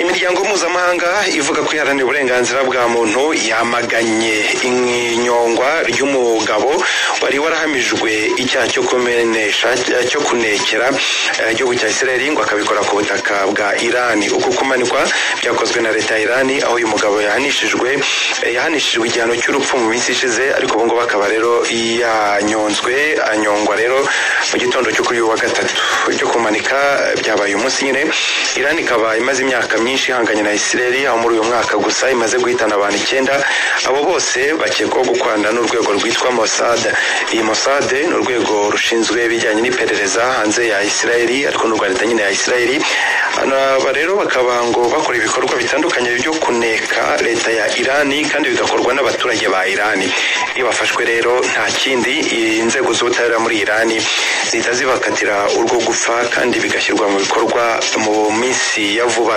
Imiryango mpuzamahanga ivuga ko iharanira uburenganzira bwa muntu yamaganye inyongwa ry'umugabo wari warahamijwe icyaha cyo kumenesha cyo kunekera igihugu cya Israeli ngo akabikora ku butaka bwa Iran. Uko kumanikwa byakozwe na leta ya Iran, aho uyu mugabo yahanishijwe igihano cy'urupfu mu minsi ishize, ariko ubu ngo bakaba rero anyongwa rero mu gitondo cyo kuri wa gatatu. Cyo kumanika byabaye umunsi nyine. Iran ikaba imaze imyaka myinshi ihanganye na Israeli, aho muri uyu mwaka gusa imaze guhitana abantu 9. Abo bose bakekwaho gukorana n'urwego rwitwa Mossad. Iyi Mossad ni urwego rushinzwe ibijyanye n'iperereza hanze ya Israeli, ariko n'u Rwanda nyine ya Israeli. Aba rero bakaba ngo bakora ibikorwa bitandukanye byo kuneka leta ya Iran, kandi bigakorwa n'abaturage ba Iran. Iyo bafashwe rero nta kindi, inzego z'ubutabera muri Iran zihita zibakatira urwo gupfa, kandi bigashyirwa mu bikorwa mu minsi ya vuba.